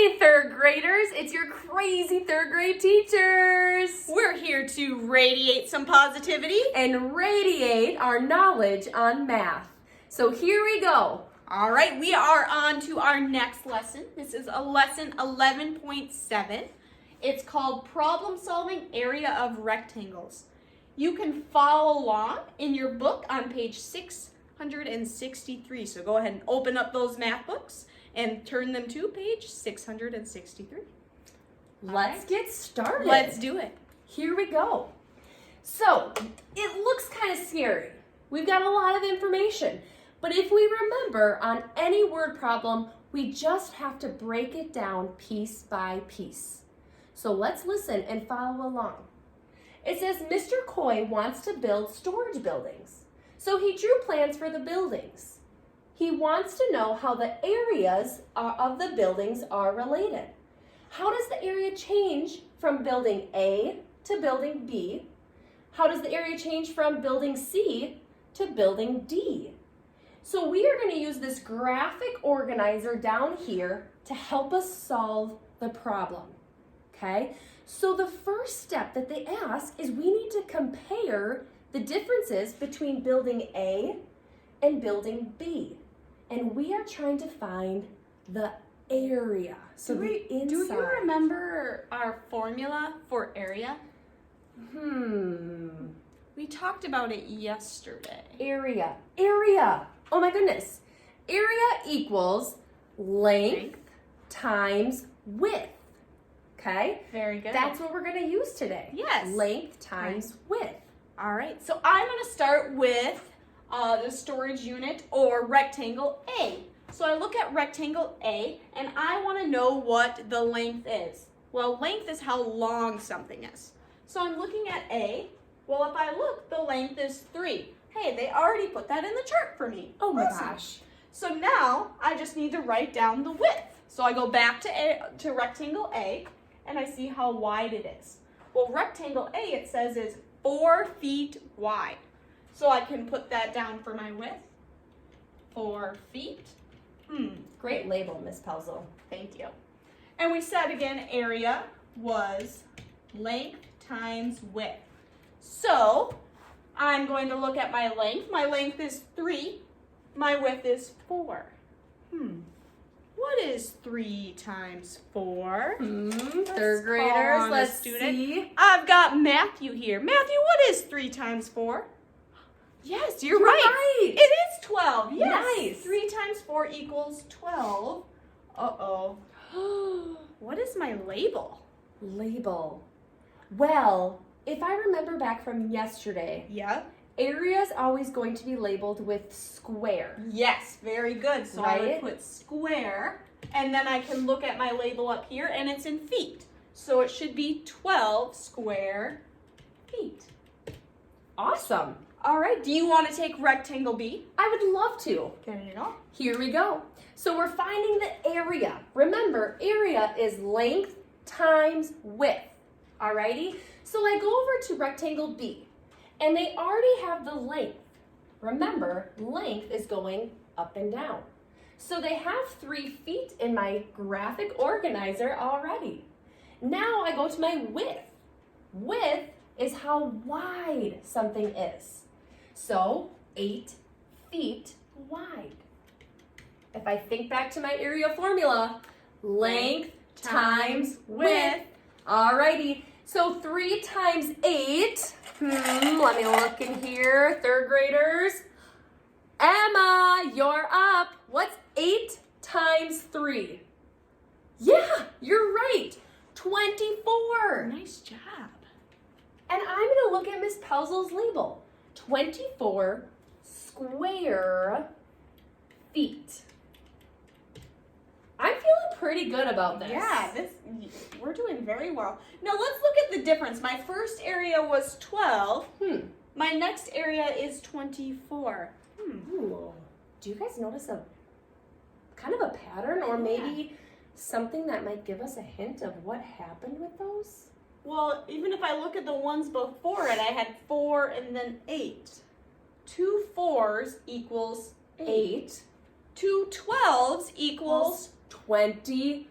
Hey, third graders, it's your crazy third grade teachers. We're here to radiate some positivity And radiate our knowledge on math. So here we go. All right, we are on to our next lesson. This is a lesson 11.7. It's called Problem Solving Area of Rectangles. You can follow along in your book on page 663. So go ahead and open up those math books and turn them to page 663. Let's get started. Let's do it. Here we go. So, it looks kind of scary. We've got a lot of information. But if we remember, on any word problem, we just have to break it down piece by piece. So let's listen and follow along. It says Mr. Coy wants to build storage buildings. So he drew plans for the buildings. He wants to know how the areas of the buildings are related. How does the area change from building A to building B? How does the area change from building C to building D? So we are going to use this graphic organizer down here to help us solve the problem. Okay? So the first step that they ask is we need to compare the differences between building A and building B. And we are trying to find the area. So Do you remember our formula for area? We talked about it yesterday. Area. Oh my goodness. Area equals length times width. Okay? Very good. That's what we're going to use today. Yes. Length times width. All right, so I'm going to start with the storage unit or rectangle A. So I look at rectangle A and I want to know what the length is. Well, length is how long something is. So I'm looking at A. Well, if I look, the length is 3. Hey, they already put that in the chart for me. Oh my Awesome. gosh. So now I just need to write down the width. So I go back to rectangle A and I see how wide it is. Well, rectangle A, it says, is 4 feet wide. So I can put that down for my width. 4 feet. Great label, Miss Pelzel. Thank you. And we said again, area was length times width. So I'm going to look at my length. My length is 3. My width is 4. What is 3 times 4? Third graders, let's see. I've got Matthew here. Matthew, what is 3 times 4? Yes, you're right. It is 12. Yes. Nice. 3 times 4 equals 12. Uh-oh. What is my label? Label. Well, if I remember back from yesterday, Yeah. area is always going to be labeled with square. Yes, very good. So I would Right? put square, and then I can look at my label up here, and it's in feet. So it should be 12 square feet. Awesome. All right, do you want to take rectangle B? I would love to. There you go. Here we go. So we're finding the area. Remember, area is length times width. Alrighty? So I go over to rectangle B, and they already have the length. Remember, length is going up and down. So they have 3 feet in my graphic organizer already. Now I go to my width. Width is how wide something is. So 8 feet wide. If I think back to my area formula, length times width. Alrighty, so 3 times 8. Let me look in here, third graders. Emma, you're up. What's 8 times 3? Yeah, you're right. 24. Nice job. And I'm going to look at Miss Pelzel's label. 24 square feet. I'm feeling pretty good about this. Yeah, we're doing very well. Now let's look at the difference. My first area was 12. My next area is 24. Ooh. Do you guys notice a kind of a pattern or maybe something that might give us a hint of what happened with those? Well, even if I look at the ones before it, I had 4 and then 8. 2 4s equals 8. 2 12s equals 24.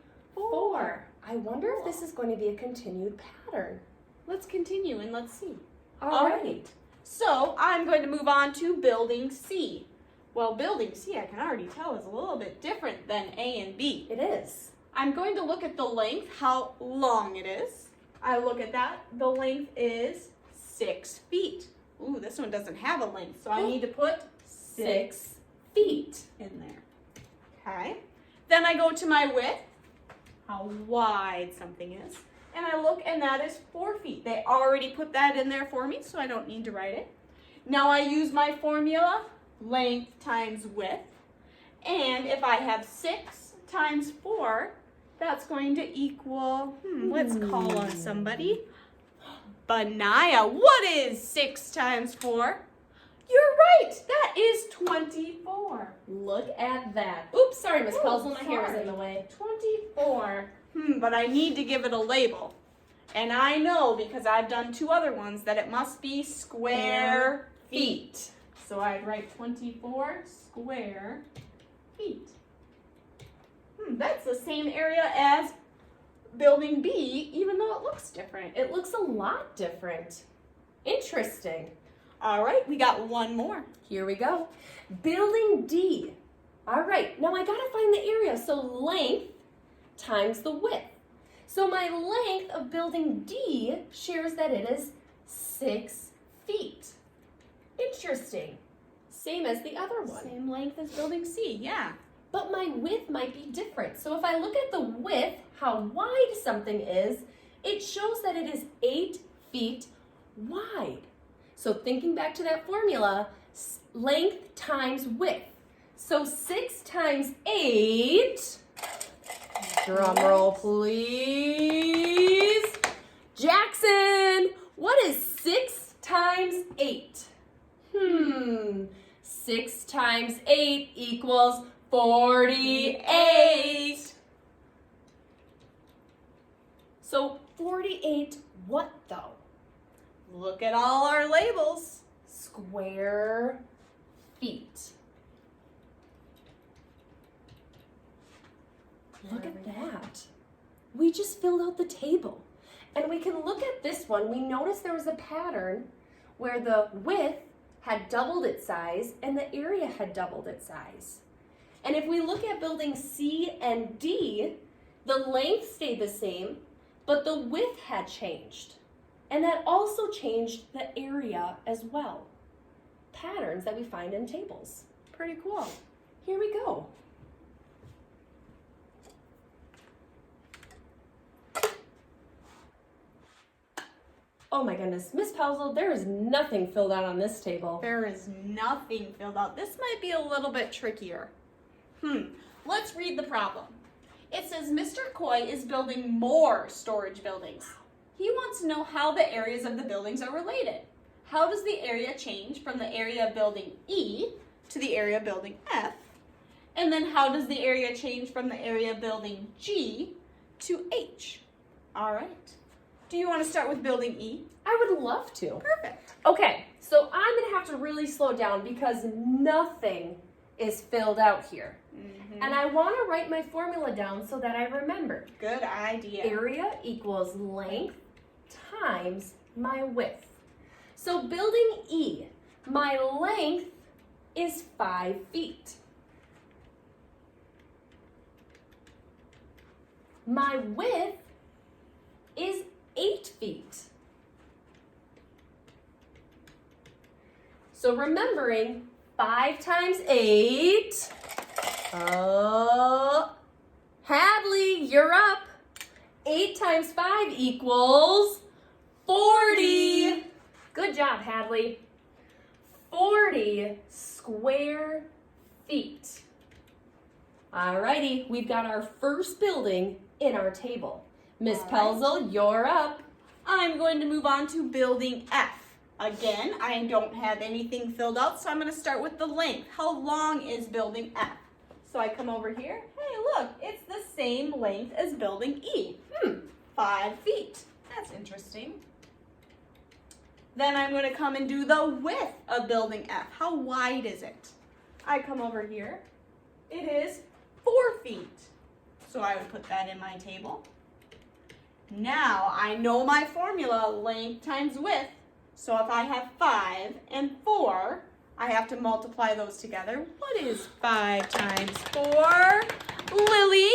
4. I wonder if this is going to be a continued pattern. Let's continue and let's see. All right. So I'm going to move on to building C. Well, building C, I can already tell, is a little bit different than A and B. It is. I'm going to look at the length, how long it is. I look at that. The length is 6 feet. Ooh, this one doesn't have a length, so I need to put 6 feet in there. Okay. Then I go to my width, how wide something is. And I look, and that is 4 feet. They already put that in there for me, so I don't need to write it. Now I use my formula, length times width. And if I have 6 times 4, that's going to equal, let's call on somebody. Benaya, what is 6 times 4? You're right, that is 24. Look at that. Oops, sorry, Miss Ooh, Puzzle, my hair was sorry. in the way. 24. But I need to give it a label. And I know, because I've done 2 other ones, that it must be square feet. So I'd write 24 square feet. That's the same area as building B, even though it looks different. It looks a lot different. Interesting. All right, we got one more. Here we go. Building D. All right, now I gotta find the area. So length times the width. So my length of building D shares that it is 6 feet. Interesting. Same as the other one. Same length as building C, yeah. But my width might be different. So if I look at the width, how wide something is, it shows that it is 8 feet wide. So thinking back to that formula, length times width. So 6 times 8, drum roll please. Jackson, what is 6 times 8? 6 times 8 equals 48. So 48 what though? Look at all our labels. Square feet. Look at that. We just filled out the table. And we can look at this one. We noticed there was a pattern where the width had doubled its size and the area had doubled its size. And if we look at building C and D, the length stayed the same, but the width had changed. And that also changed the area as well. Patterns that we find in tables. Pretty cool. Here we go. Oh my goodness, Miss Puzzle, there is nothing filled out on this table. There is nothing filled out. This might be a little bit trickier. Let's read the problem. It says Mr. Coy is building more storage buildings. He wants to know how the areas of the buildings are related. How does the area change from the area of building E to the area of building F? And then how does the area change from the area of building G to H? All right. Do you want to start with building E? I would love to. Perfect. Okay, so I'm gonna have to really slow down because nothing is filled out here. And I wanna write my formula down so that I remember. Good idea. Area equals length times my width. So building E, my length is 5 feet. My width is 8 feet. So remembering 5 times 8. Hadley, you're up. 8 times 5 equals 40. Good job, Hadley. 40 square feet. Alrighty, we've got our first building in our table. Miss Pelzel, you're up. I'm going to move on to building F. Again, I don't have anything filled out, so I'm going to start with the length. How long is building F? So I come over here. Hey, look, it's the same length as building E. 5 feet. That's interesting. Then I'm going to come and do the width of building F. How wide is it? I come over here. It is 4 feet. So I would put that in my table. Now I know my formula, length times width. So if I have 5 and 4, I have to multiply those together. What is 5 times 4? Lily?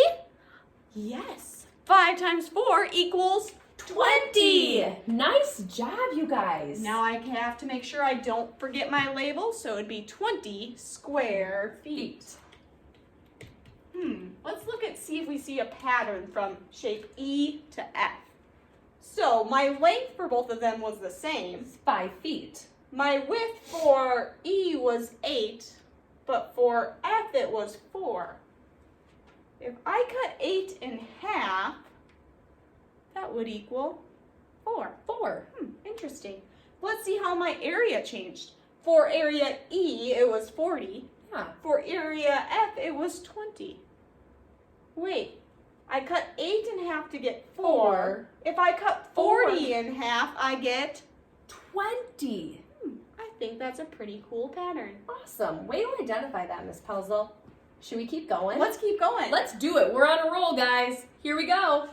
Yes, 5 times 4 equals 20. Nice job, you guys. Now I have to make sure I don't forget my label, so it'd be 20 square feet. Let's look at, see if we see a pattern from shape E to F. So my length for both of them was the same. 5 feet. My width for E was 8, but for F it was 4. If I cut 8 in half, that would equal 4. 4. Interesting. Let's see how my area changed. For area E, it was 40. Yeah. For area F, it was 20. Wait, I cut 8 in half to get 4. If I cut 40 in half, I get 20. I think that's a pretty cool pattern. Awesome. Way to identify that, Miss Pelzel. Should we keep going? Let's keep going. Let's do it. We're on a roll, guys. Here we go.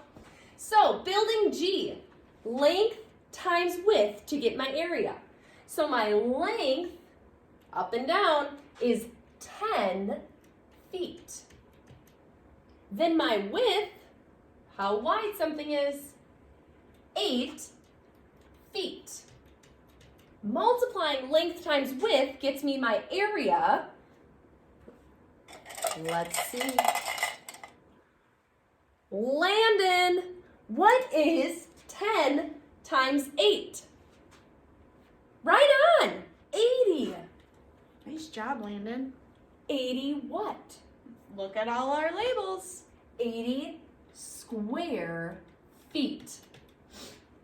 So, building G, length times width to get my area. So my length, up and down, is 10 feet. Then my width, how wide something is, 8 feet. Multiplying length times width gets me my area. Let's see. Landon, what is 10 times 8? Right on, 80. Nice job, Landon. 80 what? Look at all our labels. 80 square feet.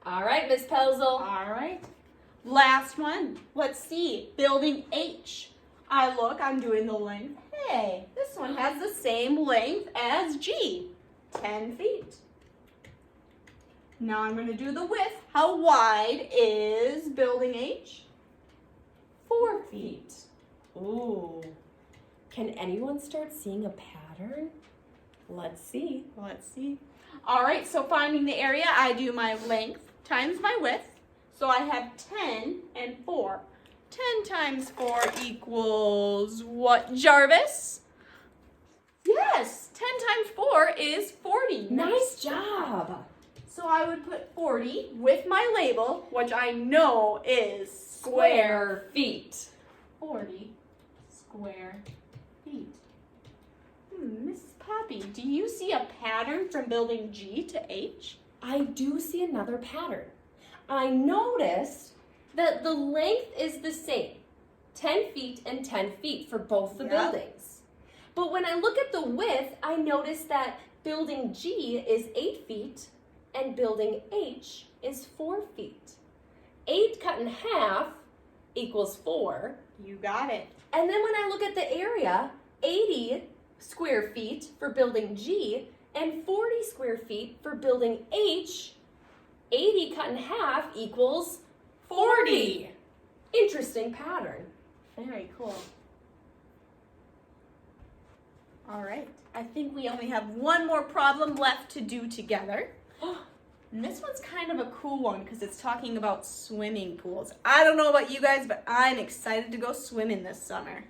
All right, Miss Pelzel. All right. Last one. Let's see. Building H. I'm doing the length. Hey, this one has the same length as G. 10 feet. Now I'm going to do the width. How wide is building H? 4 feet. Ooh. Can anyone start seeing a pattern? Let's see. Let's see. All right, so finding the area, I do my length times my width. So I have 10 and 4. 10 times 4 equals what, Jarvis? Yes, 10 times 4 is 40. Nice job. So I would put 40 with my label, which I know is Square feet. 40 square feet. Mrs. Poppy, do you see a pattern from building G to H? I do see another pattern. I noticed that the length is the same, 10 feet and 10 feet for both the buildings. But when I look at the width, I notice that building G is 8 feet and building H is 4 feet. 8 cut in half equals 4. You got it. And then when I look at the area, 80 square feet for building G and 40 square feet for building H, 80 cut in half equals 40. Interesting pattern. Very cool. All right. I think we only have one more problem left to do together. And this one's kind of a cool one because it's talking about swimming pools. I don't know about you guys, but I'm excited to go swimming this summer.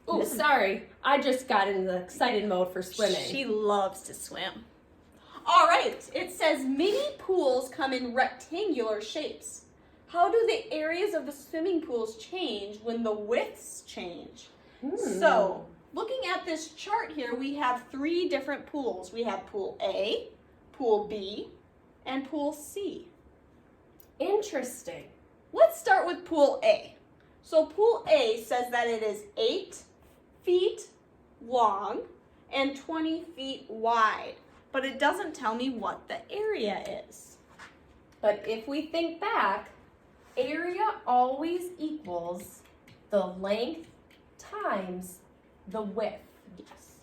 Oh, sorry. I just got in the excited mode for swimming. She loves to swim. All right. It says many pools come in rectangular shapes. How do the areas of the swimming pools change when the widths change? So, looking at this chart here, we have 3 different pools. We have pool A, pool B, and pool C. Interesting. Let's start with pool A. So pool A says that it is 8 feet long and 20 feet wide, but it doesn't tell me what the area is. But if we think back, area always equals the length times the width. Yes.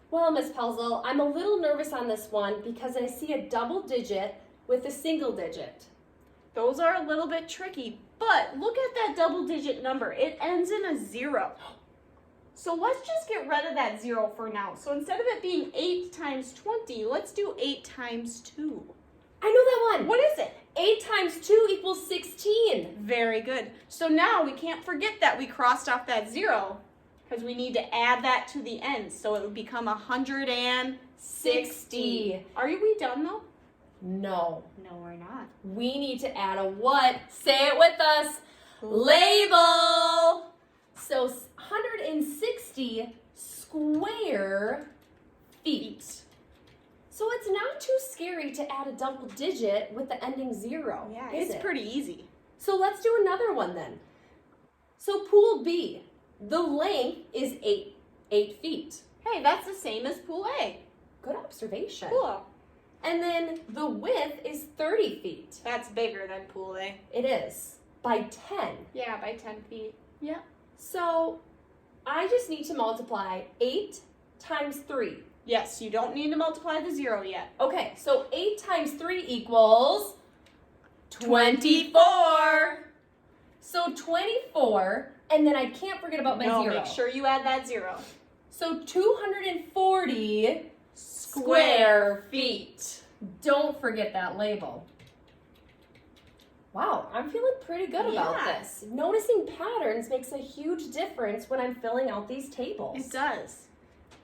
Well, Miss Pelzel, I'm a little nervous on this one because I see a double digit with a single digit. Those are a little bit tricky, but look at that double digit number. It ends in a 0. So let's just get rid of that 0 for now. So instead of it being 8 times 20, let's do 8 times 2. I know that one. What is it? 8 times 2 equals 16. Very good. So now we can't forget that we crossed off that 0 because we need to add that to the end. So it would become 160. Are we done though? No. No, we're not. We need to add a what? Say it with us. Label. So 160 square feet. So it's not too scary to add a double digit with the ending 0. Yeah, is it's it? pretty easy. So let's do another one then. So pool B, the length is 8 feet. Hey, that's the same as pool A. Good observation. Cool. And then the width is 30 feet. That's bigger than pool A. It is, by 10. Yeah, by 10 feet. Yeah. So I just need to multiply 8 times 3. Yes, you don't need to multiply the 0 yet. Okay, so 8 times 3 equals 24. So 24, and then I can't forget about my 0. Make sure you add that 0. So 240 square feet. Don't forget that label. Wow, I'm feeling pretty good about this. Noticing patterns makes a huge difference when I'm filling out these tables. It does.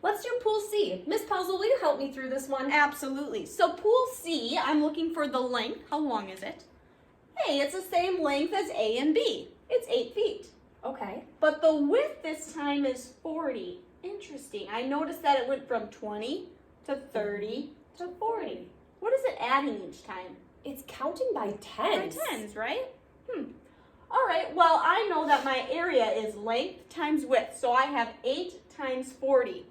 Let's do pool C. Miss Puzzle, will you help me through this one? Absolutely. So pool C, I'm looking for the length. How long is it? Hey, it's the same length as A and B. It's 8 feet. Okay. But the width this time is 40. Interesting. I noticed that it went from 20 to 30 to 40. What is it adding each time? It's counting by tens. By tens, right? All right, well, I know that my area is length times width, so I have 8 times 40.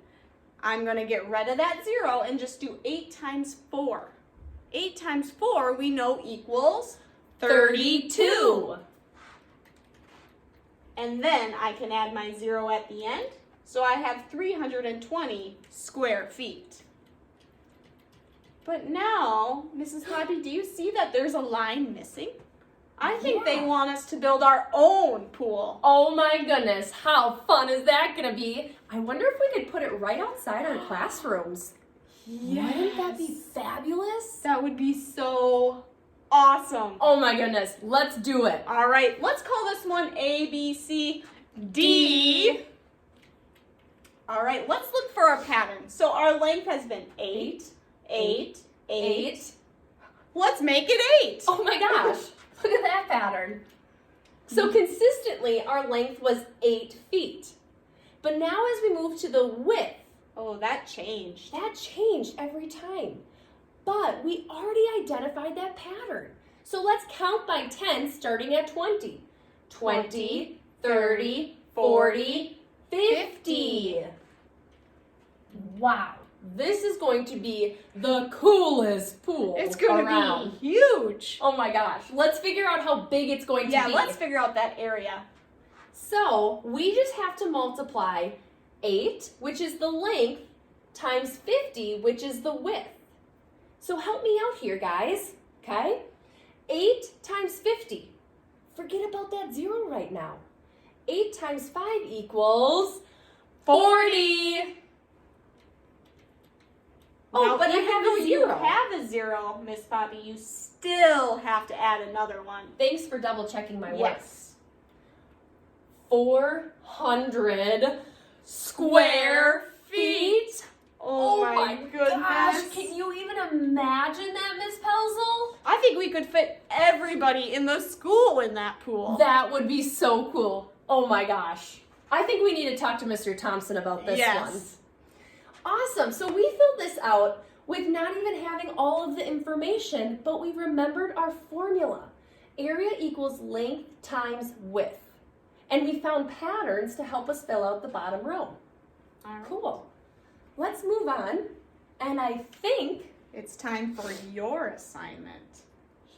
I'm going to get rid of that 0 and just do 8 times 4. 8 times 4 we know equals 32. And then I can add my 0 at the end, so I have 320 square feet. But now, Mrs. Poppy, do you see that there's a line missing? I think they want us to build our own pool. Oh my goodness, how fun is that going to be? I wonder if we could put it right outside our classrooms. Yes. Wouldn't that be fabulous? That would be so awesome. Oh my goodness, let's do it. All right, let's call this one A, B, C, D. All right, let's look for our pattern. So our length has been 8, 8, 8. Let's make it 8. Oh my gosh, look at that pattern. So consistently, our length was 8 feet. But now as we move to the width, oh, that changed. that changed every time. But we already identified that pattern. So let's count by 10 starting at 20. 20, 30, 40, 50. Wow, this is going to be the coolest pool It's going around. to be huge. Oh my gosh, let's figure out how big it's going to be. Yeah, let's figure out that area. So we just have to multiply 8, which is the length, times 50, which is the width. So help me out here, guys, okay? 8 times 50. Forget about that 0 right now. 8 times 5 equals 40. Oh, Now, but I even have though a you 0. have a 0, Miss Poppy, you still have to add another one. Thanks for double checking my work. Yes. 400 square feet. Oh my goodness. Gosh, can you even imagine that, Miss Pelzel? I think we could fit everybody in the school in that pool. That would be so cool. Oh my gosh. I think we need to talk to Mr. Thompson about this one. Awesome. So we filled this out with not even having all of the information, but we remembered our formula. Area equals length times width. And we found patterns to help us fill out the bottom row. All right. Cool. Let's move on. And I think It's time for your assignment.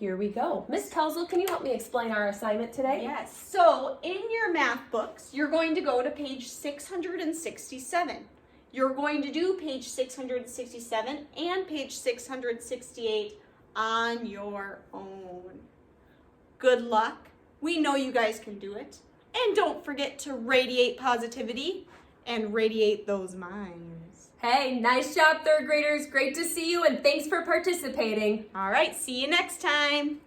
here we go. Miss Pelzel, can you help me explain our assignment today? Yes. So in your math books, you're going to go to page 667. You're going to do page 667 and page 668 on your own. Good luck. We know you guys can do it. And don't forget to radiate positivity and radiate those minds. Hey, nice job, third graders. Great to see you, and thanks for participating. All right, see you next time.